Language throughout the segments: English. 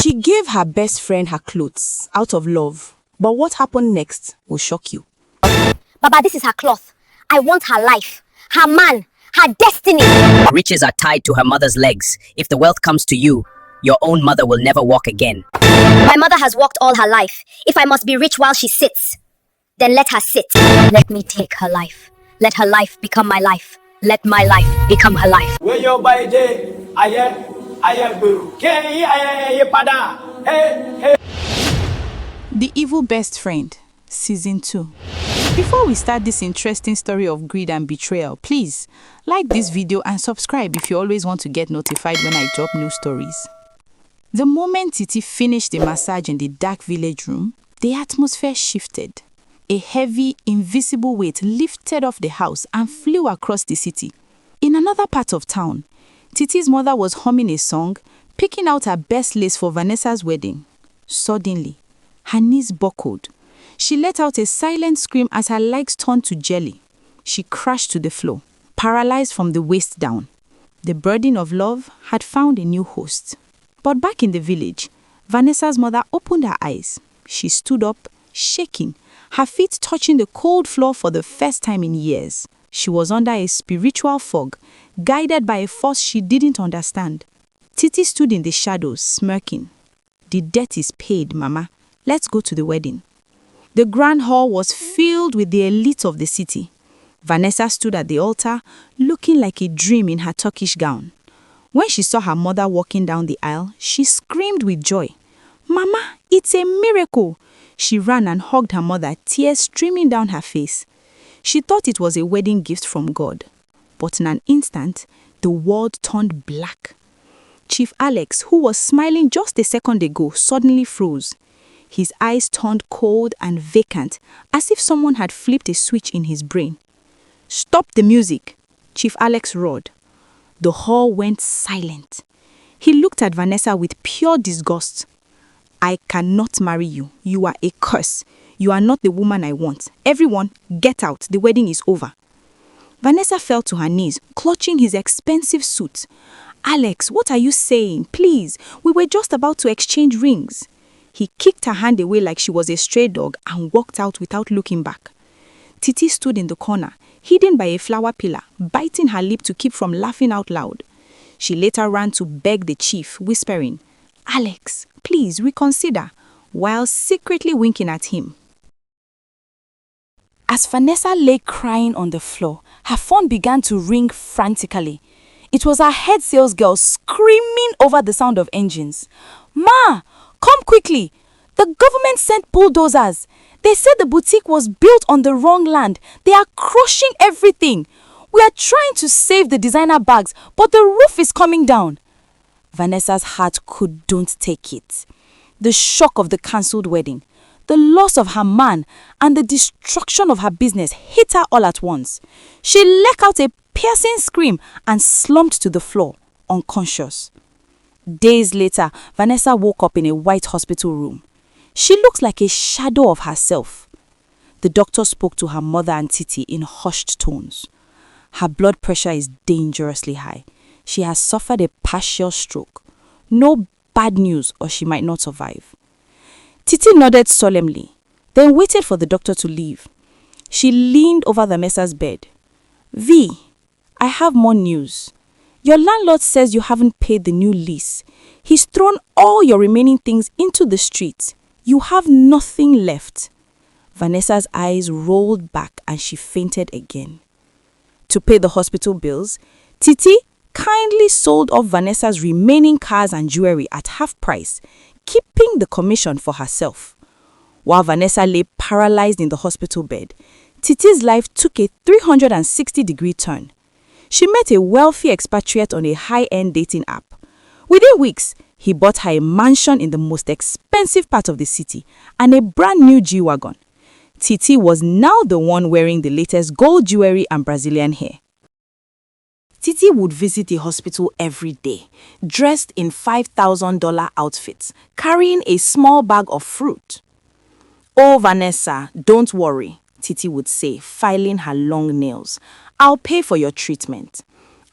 She gave her best friend her clothes out of love. But what happened next will shock you. Baba, this is her cloth. I want her life, her man, her destiny. Riches are tied to her mother's legs. If the wealth comes to you, your own mother will never walk again. My mother has walked all her life. If I must be rich while she sits, then let her sit. Let me take her life. Let her life become my life. Let my life become her life. The Evil Best Friend, Season 2. Before we start this interesting story of greed and betrayal, please like this video and subscribe if you always want to get notified when I drop new stories. The moment Titi finished the massage in the dark village room, the atmosphere shifted. A heavy, invisible weight lifted off the house and flew across the city. In another part of town, Titi's mother was humming a song, picking out her best lace for Vanessa's wedding. Suddenly, her knees buckled. She let out a silent scream as her legs turned to jelly. She crashed to the floor, paralyzed from the waist down. The burden of love had found a new host. But back in the village, Vanessa's mother opened her eyes. She stood up, shaking, her feet touching the cold floor for the first time in years. She was under a spiritual fog, guided by a force she didn't understand. Titi stood in the shadows, smirking. The debt is paid, Mama. Let's go to the wedding. The grand hall was filled with the elite of the city. Vanessa stood at the altar, looking like a dream in her Turkish gown. When she saw her mother walking down the aisle, she screamed with joy. Mama, it's a miracle! She ran and hugged her mother, tears streaming down her face. She thought it was a wedding gift from God. But in an instant, the world turned black. Chief Alex, who was smiling just a second ago, suddenly froze. His eyes turned cold and vacant, as if someone had flipped a switch in his brain. Stop the music, Chief Alex roared. The hall went silent. He looked at Vanessa with pure disgust. I cannot marry you. You are a curse. You are not the woman I want. Everyone, get out. The wedding is over. Vanessa fell to her knees, clutching his expensive suit. Alex, what are you saying? Please, we were just about to exchange rings. He kicked her hand away like she was a stray dog and walked out without looking back. Titi stood in the corner, hidden by a flower pillar, biting her lip to keep from laughing out loud. She later ran to beg the chief, whispering, Alex, please reconsider, while secretly winking at him. As Vanessa lay crying on the floor, her phone began to ring frantically. It was her head sales girl screaming over the sound of engines. Ma! Come quickly! The government sent bulldozers. They said the boutique was built on the wrong land. They are crushing everything. We are trying to save the designer bags, but the roof is coming down. Vanessa's heart couldn't take it. The shock of the cancelled wedding, the loss of her man, and the destruction of her business hit her all at once. She let out a piercing scream and slumped to the floor, unconscious. Days later, Vanessa woke up in a white hospital room. She looked like a shadow of herself. The doctor spoke to her mother and Titi in hushed tones. Her blood pressure is dangerously high. She has suffered a partial stroke. No bad news or she might not survive. Titi nodded solemnly, then waited for the doctor to leave. She leaned over Vanessa's bed. V, I have more news. Your landlord says you haven't paid the new lease. He's thrown all your remaining things into the street. You have nothing left. Vanessa's eyes rolled back and she fainted again. To pay the hospital bills, Titi kindly sold off Vanessa's remaining cars and jewelry at half price, keeping the commission for herself. While Vanessa lay paralyzed in the hospital bed, Titi's life took a 360-degree turn. She met a wealthy expatriate on a high-end dating app. Within weeks, he bought her a mansion in the most expensive part of the city and a brand new G-Wagon. Titi was now the one wearing the latest gold jewelry and Brazilian hair. Titi would visit the hospital every day, dressed in $5,000 outfits, carrying a small bag of fruit. Oh, Vanessa, don't worry, Titi would say, filing her long nails. I'll pay for your treatment.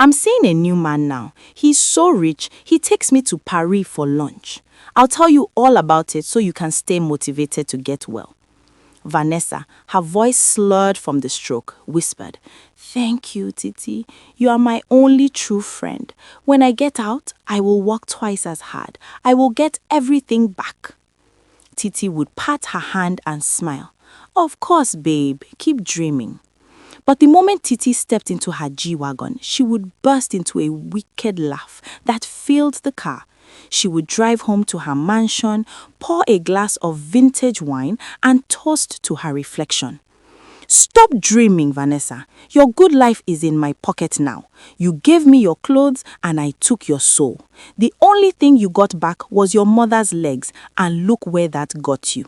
I'm seeing a new man now. He's so rich, he takes me to Paris for lunch. I'll tell you all about it so you can stay motivated to get well. Vanessa, her voice slurred from the stroke, whispered, "Thank you, Titi. You are my only true friend. When I get out, I will work twice as hard. I will get everything back." Titi would pat her hand and smile. "Of course, babe. Keep dreaming." But the moment Titi stepped into her G-Wagon, she would burst into a wicked laugh that filled the car. She would drive home to her mansion, pour a glass of vintage wine, and toast to her reflection. "Stop dreaming, Vanessa. Your good life is in my pocket now. You gave me your clothes and I took your soul. The only thing you got back was your mother's legs, and look where that got you."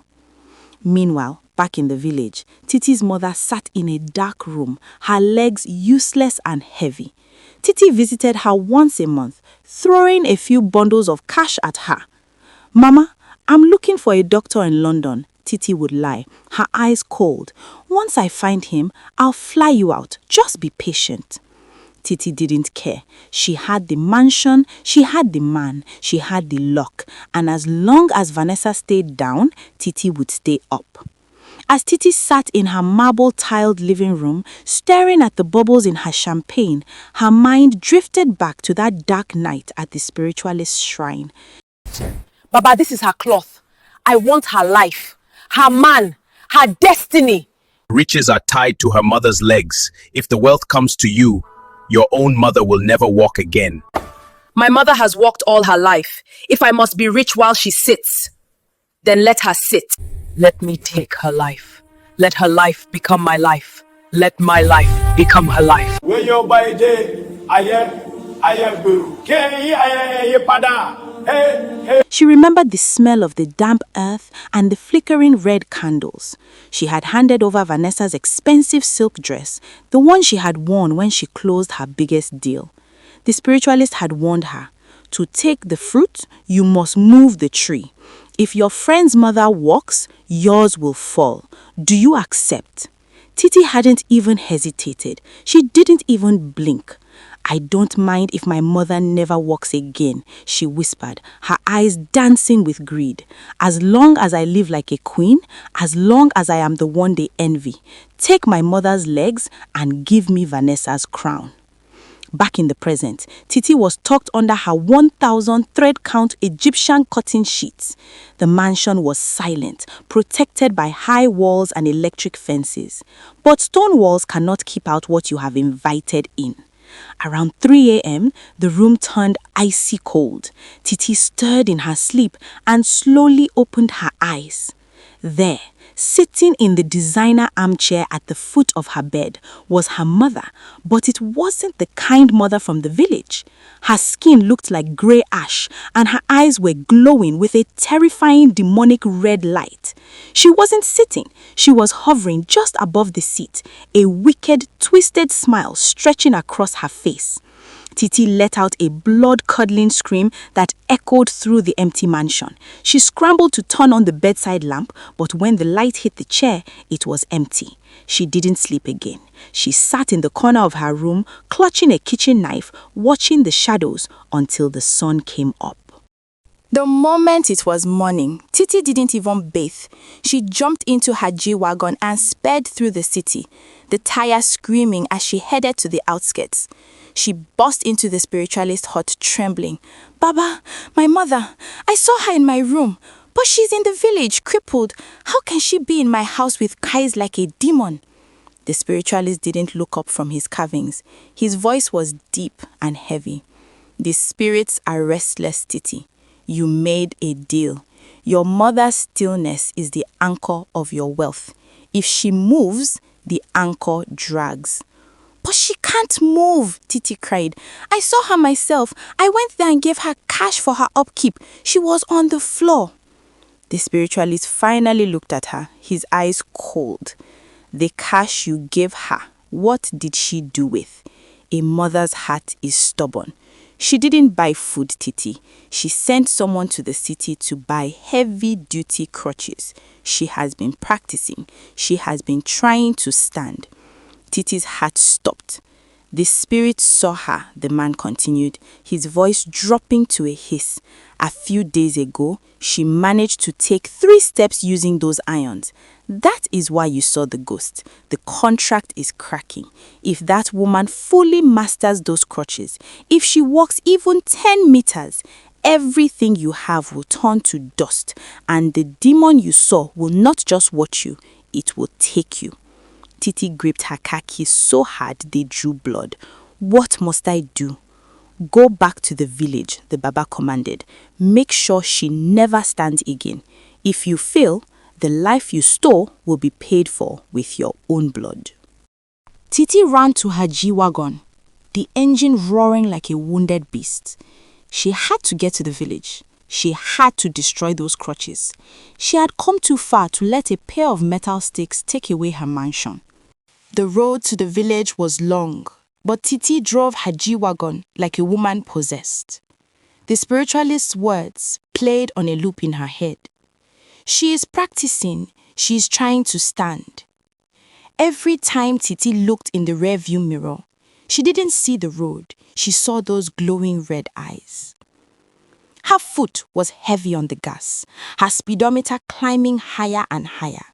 Meanwhile, back in the village, Titi's mother sat in a dark room, her legs useless and heavy. Titi visited her once a month, throwing a few bundles of cash at her. "Mama, I'm looking for a doctor in London," Titi would lie, her eyes cold. "Once I find him, I'll fly you out. Just be patient." Titi didn't care. She had the mansion, she had the man, she had the luck, and as long as Vanessa stayed down, Titi would stay up. As Titi sat in her marble-tiled living room, staring at the bubbles in her champagne, her mind drifted back to that dark night at the Spiritualist shrine. "Baba, this is her cloth. I want her life, her man, her destiny." Riches are tied to her mother's legs. If the wealth comes to you, your own mother will never walk again. "My mother has walked all her life. If I must be rich while she sits, then let her sit. Let me take her life. Let her life become my life. Let my life become her life." She remembered the smell of the damp earth and the flickering red candles. She had handed over Vanessa's expensive silk dress, the one she had worn when she closed her biggest deal. The spiritualist had warned her, "To take the fruit, you must move the tree. If your friend's mother walks, yours will fall. Do you accept?" Titi hadn't even hesitated. She didn't even blink. "I don't mind if my mother never walks again," she whispered, her eyes dancing with greed. "As long as I live like a queen, as long as I am the one they envy. Take my mother's legs and give me Vanessa's crown." Back in the present, Titi was tucked under her 1,000 thread-count Egyptian cotton sheets. The mansion was silent, protected by high walls and electric fences. But stone walls cannot keep out what you have invited in. Around 3 a.m., the room turned icy cold. Titi stirred in her sleep and slowly opened her eyes. There, sitting in the designer armchair at the foot of her bed, was her mother, but it wasn't the kind mother from the village. Her skin looked like grey ash, and her eyes were glowing with a terrifying demonic red light. She wasn't sitting, she was hovering just above the seat, a wicked, twisted smile stretching across her face. Titi let out a blood-curdling scream that echoed through the empty mansion. She scrambled to turn on the bedside lamp, but when the light hit the chair, it was empty. She didn't sleep again. She sat in the corner of her room, clutching a kitchen knife, watching the shadows until the sun came up. The moment it was morning, Titi didn't even bathe. She jumped into her G-Wagon and sped through the city, the tires screaming as she headed to the outskirts. She burst into the spiritualist hut trembling. "Baba, my mother, I saw her in my room, but she's in the village, crippled. How can she be in my house with eyes like a demon?" The spiritualist didn't look up from his carvings. His voice was deep and heavy. "The spirits are restless, Titi. You made a deal. Your mother's stillness is the anchor of your wealth. If she moves, the anchor drags." "But she can't move," Titi cried. "I saw her myself. I went there and gave her cash for her upkeep. She was on the floor." The spiritualist finally looked at her, his eyes cold. "The cash you gave her, what did she do with? A mother's heart is stubborn. She didn't buy food, Titi. She sent someone to the city to buy heavy-duty crutches. She has been practicing. She has been trying to stand." Titi's heart stopped. The spirit saw her, the man continued, his voice dropping to a hiss. A few days ago, she managed to take 3 steps using those irons. That is why you saw the ghost. The contract is cracking. If that woman fully masters those crutches, if she walks even 10 meters, everything you have will turn to dust, and the demon you saw will not just watch you, it will take you. Titi gripped her car keys so hard they drew blood. What must I do? Go back to the village, the Baba commanded. Make sure she never stands again. If you fail, the life you stole will be paid for with your own blood. Titi ran to her G-Wagon, the engine roaring like a wounded beast. She had to get to the village. She had to destroy those crutches. She had come too far to let a pair of metal sticks take away her mansion. The road to the village was long, but Titi drove her G-Wagon like a woman possessed. The spiritualist's words played on a loop in her head. She is practicing, she is trying to stand. Every time Titi looked in the rearview mirror, she didn't see the road, she saw those glowing red eyes. Her foot was heavy on the gas, her speedometer climbing higher and higher.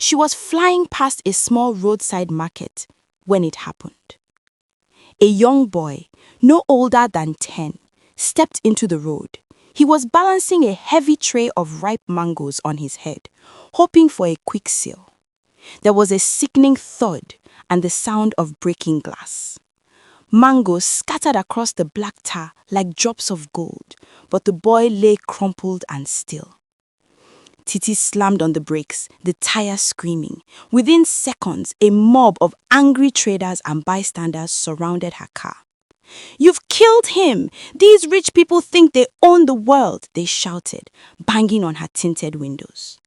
She was flying past a small roadside market when it happened. A young boy, no older than 10, stepped into the road. He was balancing a heavy tray of ripe mangoes on his head, hoping for a quick sale. There was a sickening thud and the sound of breaking glass. Mangoes scattered across the black tar like drops of gold, but the boy lay crumpled and still. Titi slammed on the brakes, the tires screaming. Within seconds, a mob of angry traders and bystanders surrounded her car. "You've killed him! These rich people think they own the world," they shouted, banging on her tinted windows.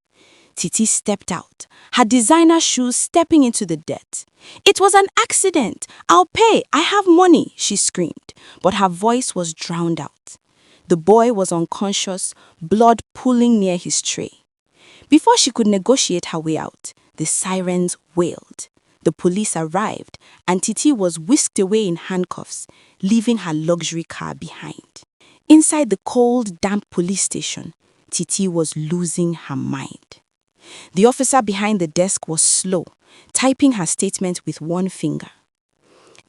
Titi stepped out, her designer shoes stepping into the dirt. "It was an accident. I'll pay. I have money," she screamed, but her voice was drowned out. The boy was unconscious, blood pooling near his tray. Before she could negotiate her way out, the sirens wailed. The police arrived, and Titi was whisked away in handcuffs, leaving her luxury car behind. Inside the cold, damp police station, Titi was losing her mind. The officer behind the desk was slow, typing her statement with one finger.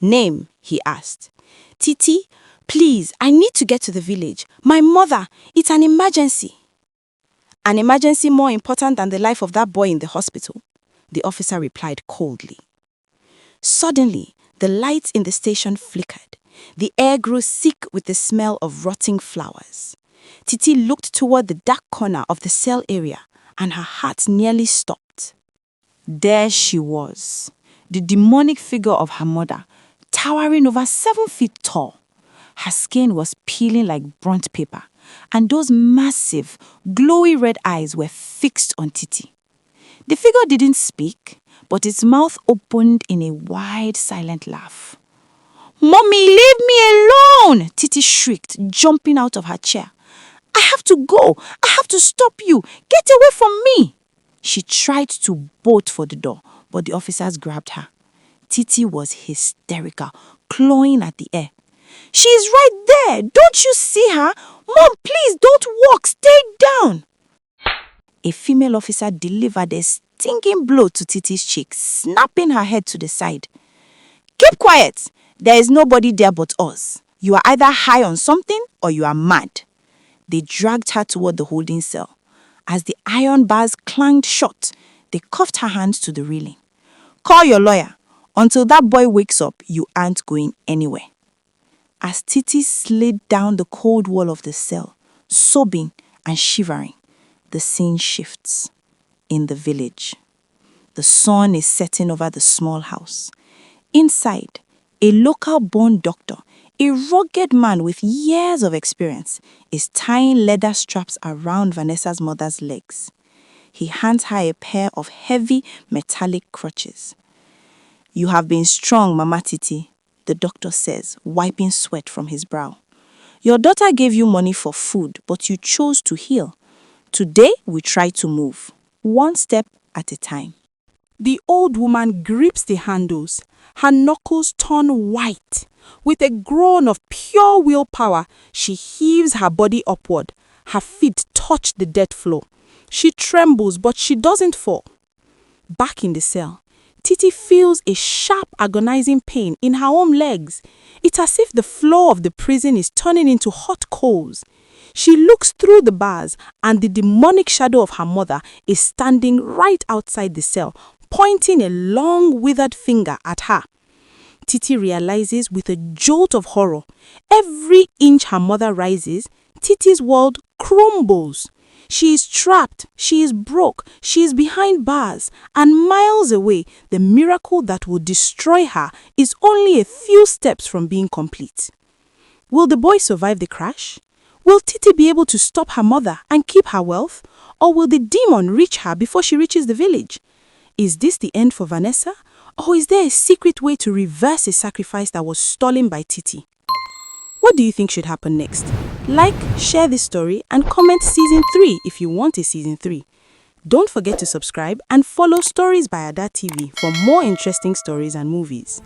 "Name?" he asked. "Titi, please, I need to get to the village. My mother, it's an emergency." "An emergency more important than the life of that boy in the hospital?" the officer replied coldly. Suddenly, the lights in the station flickered. The air grew sick with the smell of rotting flowers. Titi looked toward the dark corner of the cell area, and her heart nearly stopped. There she was, the demonic figure of her mother, towering over 7 feet tall. Her skin was peeling like burnt paper, and those massive, glowy red eyes were fixed on Titi. The figure didn't speak, but its mouth opened in a wide, silent laugh. "Mommy, leave me alone!" Titi shrieked, jumping out of her chair. "I have to go! I have to stop you! Get away from me!" She tried to bolt for the door, but the officers grabbed her. Titi was hysterical, clawing at the air. "She's right there! Don't you see her? Mom, please don't walk! Stay down!" A female officer delivered a stinging blow to Titi's cheek, snapping her head to the side. "Keep quiet! There is nobody there but us. You are either high on something or you are mad." They dragged her toward the holding cell. As the iron bars clanged shut, they cuffed her hands to the railing. "Call your lawyer. Until that boy wakes up, you aren't going anywhere." As Titi slid down the cold wall of the cell, sobbing and shivering, the scene shifts. In the village, the sun is setting over the small house. Inside, a local-born doctor, a rugged man with years of experience, is tying leather straps around Vanessa's mother's legs. He hands her a pair of heavy metallic crutches. "You have been strong, Mama Titi," the doctor says, wiping sweat from his brow. "Your daughter gave you money for food, but you chose to heal. Today, we try to move, one step at a time." The old woman grips the handles. Her knuckles turn white. With a groan of pure willpower, she heaves her body upward. Her feet touch the dirt floor. She trembles, but she doesn't fall. Back in the cell, Titi feels a sharp, agonizing pain in her own legs. It's as if the floor of the prison is turning into hot coals. She looks through the bars, and the demonic shadow of her mother is standing right outside the cell, pointing a long, withered finger at her. Titi realizes with a jolt of horror, every inch her mother rises, Titi's world crumbles. She is trapped, she is broke, she is behind bars, and miles away, the miracle that will destroy her is only a few steps from being complete. Will the boy survive the crash? Will Titi be able to stop her mother and keep her wealth? Or will the demon reach her before she reaches the village? Is this the end for Vanessa? Or is there a secret way to reverse a sacrifice that was stolen by Titi? What do you think should happen next? Like, share this story, and comment season 3 if you want a season 3. Don't forget to subscribe and follow Stories by Ada TV for more interesting stories and movies.